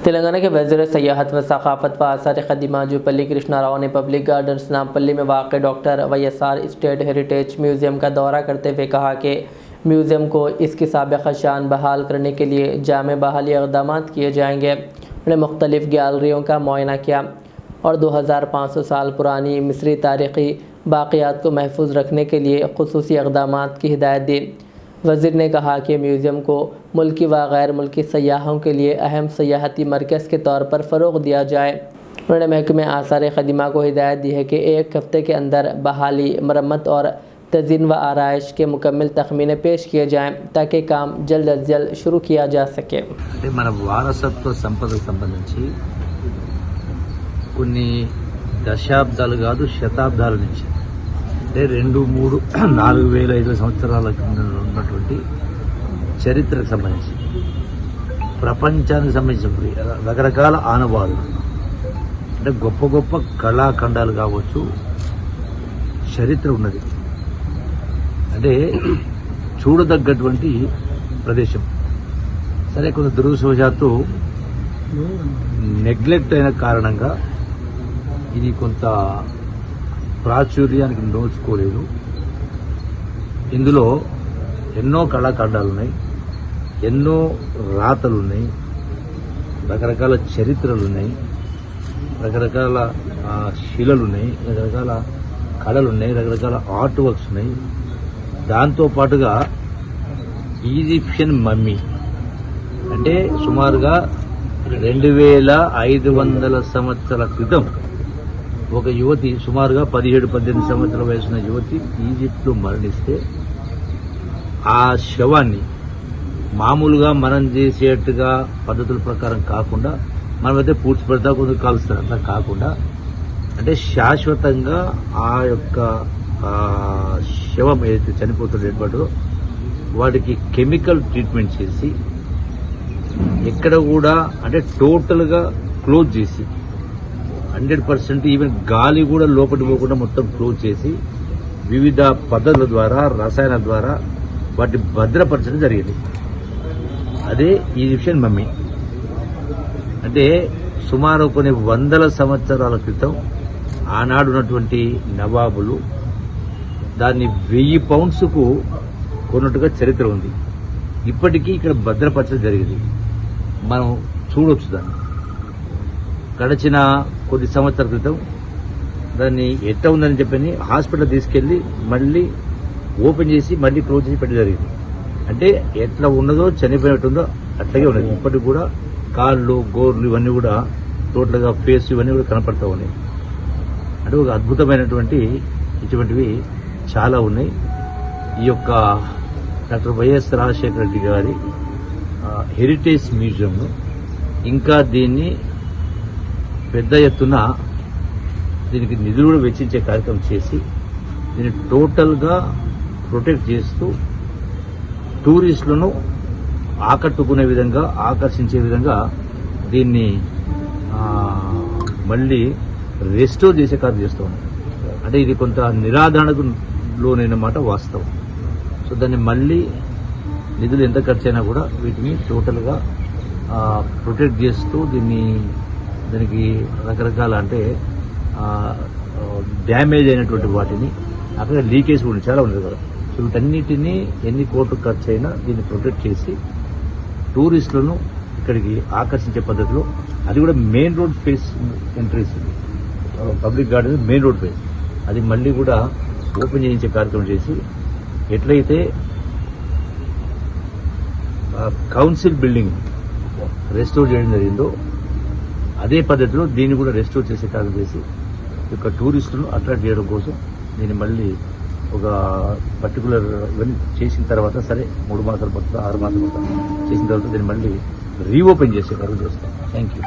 तेलंगाना के वज़ीर सियाहत व सकाफत व आसार क़दीमा जूपल्ली कृष्णा राव ने पब्लिक गार्डन्स नामपल्ली में वाक़ doctor YSR state heritage museum का दौरा करते हुए कहा कि म्यूज़ियम को इसकी साबिक़ा शान बहाल करने के लिए जामे बहाली इक़दाम किए जाएंगे। उन्होंने मुख्तलिफ़ गैलरियों का मुआयना किया और 2500 साल पुरानी मिस्री तारीख़ी बाक़ियात को महफूज रखने के लिए ख़ुसूसी इक़दाम की हिदायत दी। वज़ीर ने कहा कि म्यूज़ियम को मुल्की व गैर मुल्की सयाहों के लिए अहम सयाहती मरकज़ के तौर पर फ़रोग़ दिया जाए। उन्होंने महकमे आसार क़दीमा को हिदायत दी है कि एक हफ़्ते के अंदर बहाली, मरम्मत और तज़ीन व आराइश के मुकम्मल तख़मीने पेश किए जाएँ ताकि काम जल्द अज जल्द शुरू किया जा सके। మన వారసత్వ సంపదకు సంబంధించి కొన్ని దశాబ్దాలు కాదు శతాబ్దాల నుంచి అంటే 2-3-4,000-5,000 సంవత్సరాల కింద ఉన్నటువంటి చరిత్రకు సంబంధించి ప్రపంచానికి సంబంధించి రకరకాల ఆనవాళ్ళు అంటే గొప్ప గొప్ప కళాఖండాలు కావచ్చు, చరిత్ర ఉన్నది. అంటే చూడదగ్గటువంటి ప్రదేశం. సరే, కొంత దురదృష్టవశాత్తు నెగ్లెక్ట్ అయిన కారణంగా ఇది కొంత ప్రాచుర్యానికి నోచుకోలేదు. ఇందులో ఎన్నో కళాఖండాలు ఉన్నాయి, ఎన్నో రాతలు ఉన్నాయి, రకరకాల చరిత్రలు ఉన్నాయి, రకరకాల శిలలు ఉన్నాయి, రకరకాల కళలు ఉన్నాయి, రకరకాల ఆర్ట్ వర్క్స్ ఉన్నాయి. దాంతో పాటుగా ఈజిప్షియన్ మమ్మీ అంటే సుమారుగా 2500 సంవత్సరాల క్రితం ఒక యువతి, సుమారుగా 17-18 సంవత్సరాల వయసున్న యువతి ఈజిప్ట్లో మరణిస్తే ఆ శవాన్ని మామూలుగా మనం చేసేట్టుగా పద్ధతుల ప్రకారం కాకుండా, మనమైతే పూడ్చి పెడతా కొంచెం కాలుస్తారు, అట్లా కాకుండా అంటే శాశ్వతంగా ఆ యొక్క శవం ఏదైతే చనిపోతుందో డెడ్ బాడీలో వాటికి కెమికల్ ట్రీట్మెంట్ చేసి ఎక్కడ కూడా అంటే టోటల్గా క్లోజ్ చేసి 100% ఈవెన్ గాలి కూడా లోపలికి పోకుండా మొత్తం క్లోజ్ చేసి వివిధ పద్ధతుల ద్వారా, రసాయన ద్వారా వాటి భద్రపరచడం జరిగింది. అదే ఈజిప్షియన్ మమ్మీ. అంటే సుమారు కొన్ని వందల సంవత్సరాల క్రితం ఆనాడు ఉన్నటువంటి నవాబులు దాన్ని 1000 పౌండ్స్కు కొన్నట్టుగా చరిత్ర ఉంది. ఇప్పటికీ ఇక్కడ భద్రపరచడం జరిగింది. మనం చూడొచ్చు దాన్ని. గడిచిన కొద్ది సంవత్సరాల క్రితం దాన్ని ఎట్లా ఉందని చెప్పని హాస్పిటల్ తీసుకెళ్లి మళ్ళీ ఓపెన్ చేసి మళ్ళీ క్లోజ్ చేసి పెట్టడం జరిగింది. అంటే ఎట్లా ఉన్నదో, చనిపోయినట్టుందో అట్లాగే ఉన్నది. ఇప్పటికి కూడా కాళ్ళు, గోర్లు ఇవన్నీ కూడా టోటల్గా ఫేస్ ఇవన్నీ కూడా కనపడతా ఉన్నాయి. అంటే ఒక అద్భుతమైనటువంటి ఇటువంటివి చాలా ఉన్నాయి. ఈ యొక్క డాక్టర్ వైఎస్ రాజశేఖర రెడ్డి గారి హెరిటేజ్ మ్యూజియంను ఇంకా దీన్ని పెద్ద ఎత్తున దీనికి నిధులు కూడా వెచ్చించే కార్యక్రమం చేసి దీన్ని టోటల్గా ప్రొటెక్ట్ చేస్తూ టూరిస్టులను ఆకట్టుకునే విధంగా, ఆకర్షించే విధంగా దీన్ని మళ్ళీ రెస్టోర్ చేసే కార్యం చేస్తూ ఉన్నాం. అంటే ఇది కొంత నిరాదరణకు లోనైనమాట వాస్తవం. సో దాన్ని మళ్ళీ నిధులు ఎంత ఖర్చు అయినా కూడా వీటిని టోటల్గా ప్రొటెక్ట్ చేస్తూ దానికి రకరకాల అంటే డ్యామేజ్ అయినటువంటి వాటిని, అక్కడ లీకేజ్ కూడా చాలా ఉంది కదా. సో వీటన్నిటినీ ఎన్ని కోట్లు ఖర్చు అయినా దీన్ని ప్రొటెక్ట్ చేసి టూరిస్టులను ఇక్కడికి ఆకర్షించే పద్ధతిలో, అది కూడా main road face entries, public garden main road face, అది మళ్ళీ కూడా ఓపెన్ చేయించే కార్యక్రమం చేసి ఎట్లయితే కౌన్సిల్ బిల్డింగ్ రెస్టోర్ చేయడం జరిగిందో అదే పద్ధతిలో దీన్ని కూడా రెస్టోర్ చేసే కార్యం చేసి యొక్క టూరిస్టులను అట్రాక్ట్ చేయడం కోసం దీన్ని మళ్ళీ ఒక పర్టికులర్ ఇవన్నీ చేసిన తర్వాత, సరే 3 మాసాలు పడుతుంది, 6 మాసాలు పడుతుంది, చేసిన తర్వాత దీన్ని మళ్ళీ రీఓపెన్ చేసే కార్యం చేస్తాం. Thank you.